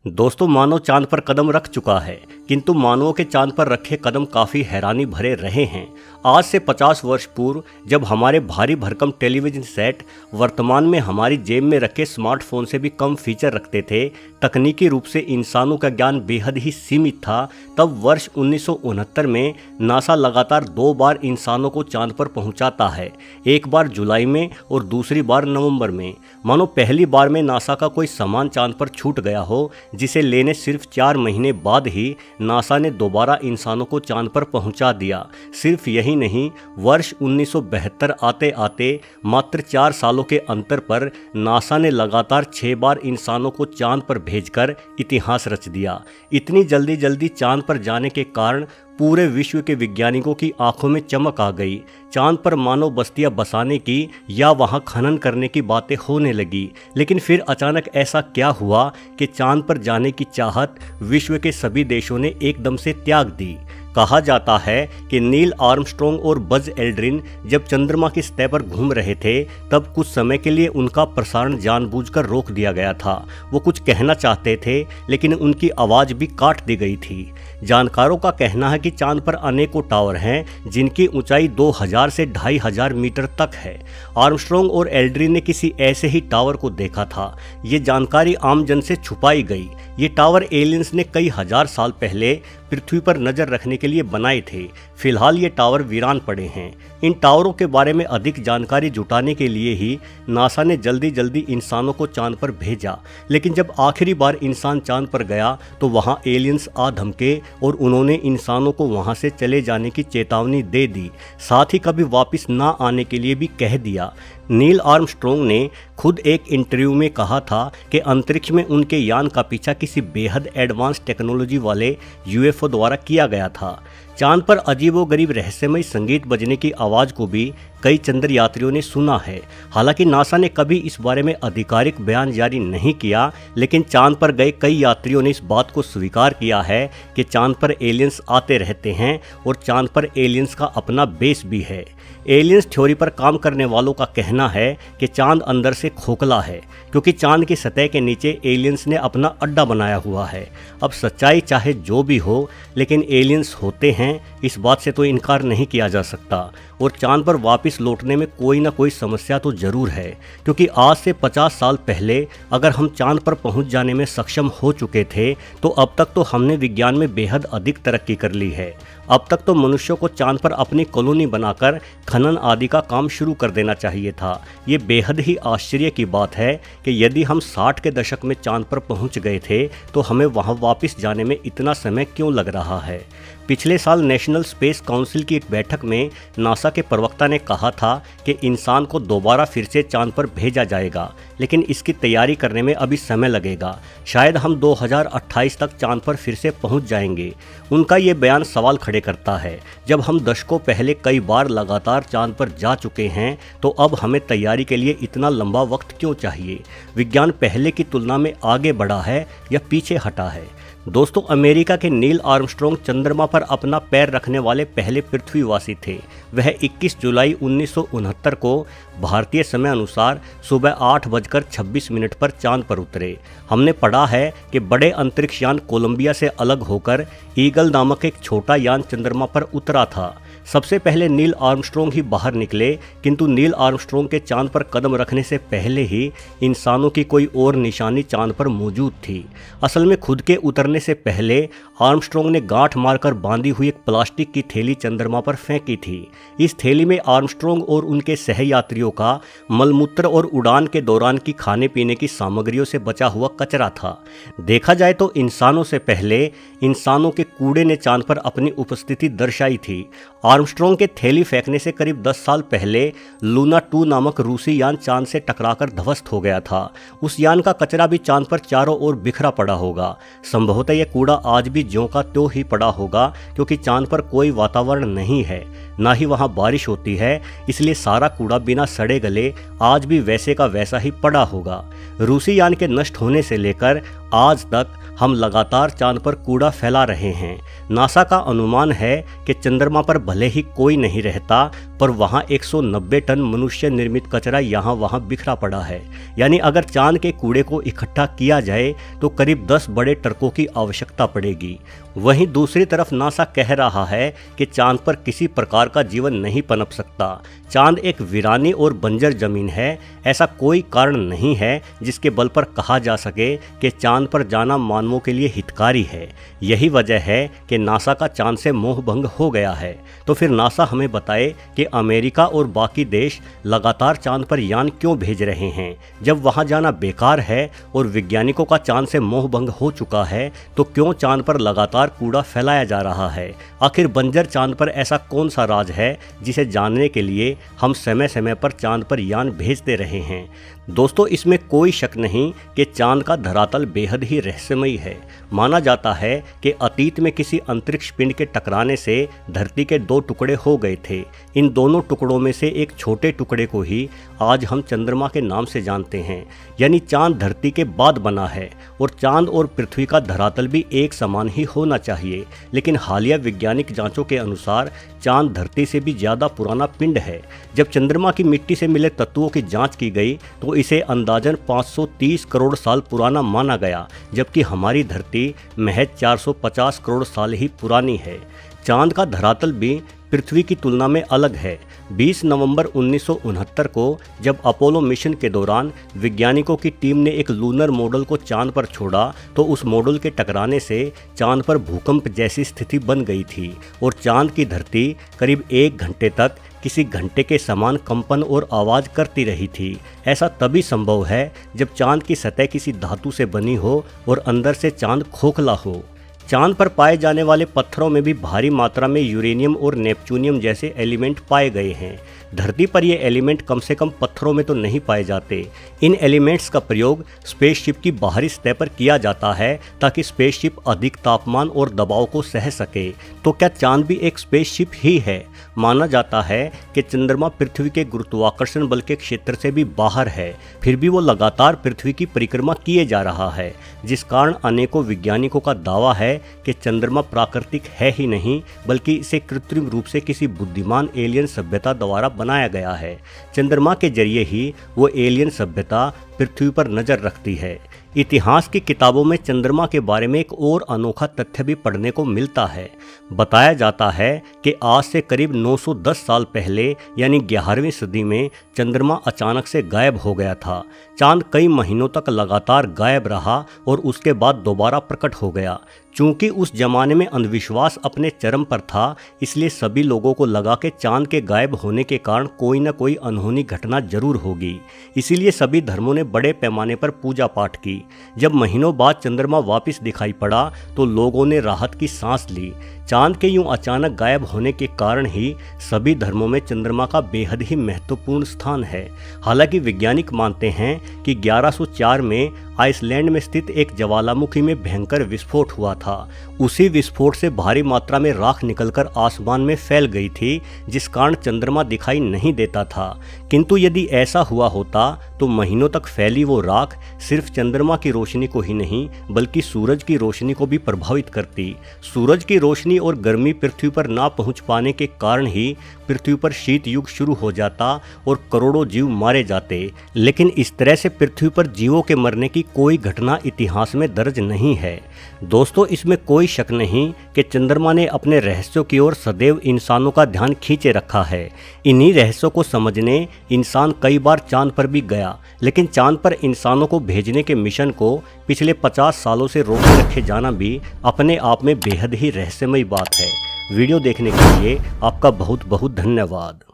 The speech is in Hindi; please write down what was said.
दोस्तों, मानव चांद पर कदम रख चुका है, किंतु मानवों के चांद पर रखे कदम काफी हैरानी भरे रहे हैं। आज से 50 वर्ष पूर्व जब हमारे भारी भरकम टेलीविजन सेट वर्तमान में हमारी जेब में रखे स्मार्टफोन से भी कम फीचर रखते थे, तकनीकी रूप से इंसानों का ज्ञान बेहद ही सीमित था, तब वर्ष 1969 में नासा लगातार 2 बार इंसानों को चांद पर पहुंचाता है, एक बार जुलाई में और दूसरी बार नवंबर में। मानो पहली बार में नासा का कोई सामान चांद पर छूट गया हो, जिसे लेने सिर्फ 4 महीने बाद ही नासा ने दोबारा इंसानों को चांद पर पहुंचा दिया। सिर्फ यही नहीं, वर्ष 1972 आते आते मात्र 4 सालों के अंतर पर नासा ने लगातार 6 बार इंसानों को चांद पर भेजकर इतिहास रच दिया। इतनी जल्दी चांद पर जाने के कारण पूरे विश्व के वैज्ञानिकों की आंखों में चमक आ गई। चांद पर मानव बस्तियां बसाने की या वहां खनन करने की बातें होने लगी। लेकिन फिर अचानक ऐसा क्या हुआ कि चांद पर जाने की चाहत विश्व के सभी देशों ने एकदम से त्याग दी। कहा जाता है कि नील आर्मस्ट्रॉन्ग और बज एल्ड्रिन जब चंद्रमा की सतह पर घूम रहे थे, तब कुछ समय के लिए उनका प्रसारण जानबूझकर रोक दिया गया था। वो कुछ कहना चाहते थे, लेकिन उनकी आवाज़ भी काट दी गई थी। जानकारों का कहना है कि चांद पर अनेकों टावर हैं, जिनकी ऊंचाई 2000 से 2500 मीटर तक है। आर्मस्ट्रॉन्ग और एल्ड्रिन ने किसी ऐसे ही टावर को देखा था। ये जानकारी आम जन से छुपाई गई। ये टावर एलियंस ने कई हजार साल पहले पृथ्वी पर नजर रखने के लिए बनाए थे। फिलहाल ये टावर वीरान पड़े हैं। इन टावरों के बारे में अधिक जानकारी जुटाने के लिए ही नासा ने जल्दी इंसानों को चांद पर भेजा। लेकिन जब आखिरी बार इंसान चांद पर गया तो वहां एलियंस आ धमके और उन्होंने इंसानों को वहां से चले जाने की चेतावनी दे दी, साथ ही कभी वापस ना आने के लिए भी कह दिया। नील आर्मस्ट्रॉन्ग ने खुद एक इंटरव्यू में कहा था कि अंतरिक्ष में उनके यान का पीछा किसी बेहद एडवांस टेक्नोलॉजी वाले यूएफओ द्वारा किया गया था। चांद पर अजीबोगरीब रहस्यमय संगीत बजने की आवाज़ को भी कई चंद्र यात्रियों ने सुना है। हालांकि नासा ने कभी इस बारे में आधिकारिक बयान जारी नहीं किया, लेकिन चांद पर गए कई यात्रियों ने इस बात को स्वीकार किया है कि चांद पर एलियंस आते रहते हैं और चांद पर एलियंस का अपना बेस भी है। एलियंस थ्योरी पर काम करने वालों का कहना है कि चांद अंदर से खोखला है, क्योंकि चांद की सतह के नीचे एलियंस ने अपना अड्डा बनाया हुआ है। अब सच्चाई चाहे जो भी हो, लेकिन एलियंस होते हैं, इस बात से तो इनकार नहीं किया जा सकता। और चांद पर वापस लौटने में कोई ना कोई समस्या तो जरूर है, क्योंकि आज से 50 साल पहले अगर हम चांद पर पहुंच जाने में सक्षम हो चुके थे, तो अब तक तो हमने विज्ञान में बेहद अधिक तरक्की कर ली है। अब तक तो मनुष्यों को चांद पर अपनी कॉलोनी बनाकर खनन आदि का काम शुरू कर देना चाहिए था। ये बेहद ही आश्चर्य की बात है कि यदि हम 60 के दशक में चांद पर पहुंच गए थे, तो हमें वहां वापस जाने में इतना समय क्यों लग रहा है। पिछले साल नेशनल स्पेस काउंसिल की एक बैठक में नासा के प्रवक्ता ने कहा था कि इंसान को दोबारा फिर से चांद पर भेजा जाएगा, लेकिन इसकी तैयारी करने में अभी समय लगेगा। शायद हम 2028 तक चांद पर फिर से पहुंच जाएंगे। उनका ये बयान सवाल खड़े करता है। जब हम दशकों पहले कई बार लगातार चांद पर जा चुके हैं, तो अब हमें तैयारी के लिए इतना लंबा वक्त क्यों चाहिए। विज्ञान पहले की तुलना में आगे बढ़ा है या पीछे हटा है। दोस्तों, अमेरिका के नील आर्मस्ट्रॉन्ग चंद्रमा पर अपना पैर रखने वाले पहले पृथ्वीवासी थे। वह 21 जुलाई 1969 को भारतीय समय अनुसार सुबह 8:26 पर चांद पर उतरे। हमने पढ़ा है कि बड़े अंतरिक्ष यान कोलंबिया से अलग होकर ईगल नामक एक छोटा यान चंद्रमा पर उतरा था। सबसे पहले नील आर्मस्ट्रॉन्ग ही बाहर निकले, किंतु नील आर्मस्ट्रॉन्ग के चांद पर कदम रखने से पहले ही इंसानों की कोई और निशानी चांद पर मौजूद थी। असल में खुद के उतरने से पहले आर्मस्ट्रॉन्ग ने गांठ मारकर बांधी हुई एक प्लास्टिक की थैली चंद्रमा पर फेंकी थी। इस थैली में आर्मस्ट्रॉन्ग और उनके सहयात्रियों का मलमूत्र और उड़ान के दौरान की खाने पीने की सामग्रियों से बचा हुआ कचरा था। देखा जाए तो इंसानों से पहले इंसानों के कूड़े ने चांद पर अपनी उपस्थिति दर्शाई थी। आर्मस्ट्रॉन्ग के थैली फेंकने से करीब 10 साल पहले लूना 2 नामक रूसी यान चांद से टकराकर ध्वस्त हो गया था। उस यान का कचरा भी चांद पर चारों ओर बिखरा पड़ा होगा। संभवतः यह कूड़ा आज भी ज्यों का त्यों ही पड़ा होगा, क्योंकि चांद पर कोई वातावरण नहीं है, ना ही वहां बारिश होती है, इसलिए सारा कूड़ा बिना सड़े गले आज भी वैसे का वैसा ही पड़ा होगा। रूसी यान के नष्ट होने से लेकर आज तक हम लगातार चांद पर कूड़ा फैला रहे हैं। नासा का अनुमान है कि चंद्रमा पर भले ही कोई नहीं रहता, पर वहाँ 190 टन मनुष्य निर्मित कचरा यहाँ वहाँ बिखरा पड़ा है। यानी अगर चांद के कूड़े को इकट्ठा किया जाए तो करीब 10 बड़े ट्रकों की आवश्यकता पड़ेगी। वहीं दूसरी तरफ नासा कह रहा है कि चांद पर किसी प्रकार का जीवन नहीं पनप सकता। चांद एक वीरानी और बंजर जमीन है। ऐसा कोई कारण नहीं है जिसके बल पर कहा जा सके कि चांद पर जाना मानवों के लिए हितकारी है। यही वजह है कि नासा का चांद से मोह भंग हो गया है। तो फिर नासा हमें बताए कि अमेरिका और बाकी देश लगातार चांद पर यान क्यों भेज रहे हैं। जब वहां जाना बेकार है और वैज्ञानिकों का चांद से मोह भंग हो चुका है तो क्यों चांद पर लगातार कूड़ा फैलाया जा रहा है। आखिर बंजर चांद पर ऐसा कौन सा राज है जिसे जानने के लिए हम समय समय पर चांद पर यान भेजते रहे हैं। दोस्तों, इसमें कोई शक नहीं कि चांद का धरातल बेहद ही रहस्यमयी है। माना जाता है कि अतीत में किसी अंतरिक्ष पिंड के टकराने से धरती के 2 टुकड़े हो गए थे। इन दोनों टुकड़ों में से एक छोटे टुकड़े को ही आज हम चंद्रमा के नाम से जानते हैं। यानी चांद धरती के बाद बना है और चांद और पृथ्वी का धरातल भी एक समान ही होना चाहिए। लेकिन हालिया वैज्ञानिक जांचों के अनुसार चांद धरती से भी ज़्यादा पुराना पिंड है। जब चंद्रमा की मिट्टी से मिले तत्वों की जांच की गई तो इसे अंदाजन 530 करोड़ साल पुराना माना गया, जबकि हमारी धरती महज 450 करोड़ साल ही पुरानी है। चांद का धरातल भी पृथ्वी की तुलना में अलग है। 20 नवंबर 1969 को जब अपोलो मिशन के दौरान वैज्ञानिकों की टीम ने एक लूनर मॉडल को चांद पर छोड़ा तो उस मॉडल के टकराने से चांद पर भूकंप जैसी स्थिति बन गई थी और चांद की धरती करीब 1 घंटे तक किसी घंटे के समान कंपन और आवाज़ करती रही थी। ऐसा तभी संभव है जब चांद की सतह किसी धातु से बनी हो और अंदर से चांद खोखला हो। चांद पर पाए जाने वाले पत्थरों में भी भारी मात्रा में यूरेनियम और नेपच्यूनियम जैसे एलिमेंट पाए गए हैं। धरती पर ये एलिमेंट कम से कम पत्थरों में तो नहीं पाए जाते। इन एलिमेंट्स का प्रयोग स्पेसशिप की बाहरी सतह पर किया जाता है ताकि स्पेसशिप अधिक तापमान और दबाव को सह सके। तो क्या चांद भी एक स्पेसशिप ही है? माना जाता है कि चंद्रमा पृथ्वी के गुरुत्वाकर्षण बल के क्षेत्र से भी बाहर है, फिर भी वो लगातार पृथ्वी की परिक्रमा किए जा रहा है, जिस कारण अनेकों वैज्ञानिकों का दावा है कि चंद्रमा प्राकृतिक है ही नहीं बल्कि इसे कृत्रिम रूप से किसी बुद्धिमान एलियन सभ्यता द्वारा बनाया गया है। चंद्रमा के जरिए ही वो एलियन सभ्यता पृथ्वी पर नजर रखती है। इतिहास की किताबों में चंद्रमा के बारे में एक और अनोखा तथ्य भी पढ़ने को मिलता है। बताया जाता है कि आज से करीब 910 साल पहले यानी 11वीं सदी में चंद्रमा अचानक से गायब हो गया था। चांद कई महीनों तक लगातार गायब रहा और उसके बाद दोबारा प्रकट हो गया। चूंकि उस जमाने में अंधविश्वास अपने चरम पर था, इसलिए सभी लोगों को लगा कि चांद के गायब होने के कारण कोई न कोई अनहोनी घटना जरूर होगी। इसीलिए सभी धर्मों ने बड़े पैमाने पर पूजा पाठ की। जब महीनों बाद चंद्रमा वापस दिखाई पड़ा तो लोगों ने राहत की सांस ली। चांद के यूं अचानक गायब होने के कारण ही सभी धर्मों में चंद्रमा का बेहद ही महत्वपूर्ण स्थान है। हालांकि वैज्ञानिक मानते हैं कि 1104 में आइसलैंड में स्थित एक ज्वालामुखी में भयंकर विस्फोट हुआ था। उसी विस्फोट से भारी मात्रा में राख निकलकर आसमान में फैल गई थी, जिस कारण चंद्रमा दिखाई नहीं देता था। किंतु यदि ऐसा हुआ होता तो महीनों तक फैली वो राख सिर्फ चंद्रमा की रोशनी को ही नहीं बल्कि सूरज की रोशनी को भी प्रभावित करती। सूरज की रोशनी और गर्मी पृथ्वी पर ना पहुंच पाने के कारण ही पृथ्वी पर शीत युग शुरू हो जाता और करोड़ों जीव मारे जाते। लेकिन इस तरह से पृथ्वी पर जीवों के मरने की कोई घटना इतिहास में दर्ज नहीं है। दोस्तों, इसमें कोई शक नहीं कि चंद्रमा ने अपने रहस्यों की ओर सदैव इंसानों का ध्यान खींचे रखा है। इन्हीं रहस्यों को समझने इंसान कई बार चांद पर भी गया, लेकिन चांद पर इंसानों को भेजने के मिशन को पिछले 50 सालों से रोके रखे जाना भी अपने आप में बेहद ही रहस्यमयी बात है। वीडियो देखने के लिए आपका बहुत बहुत धन्यवाद।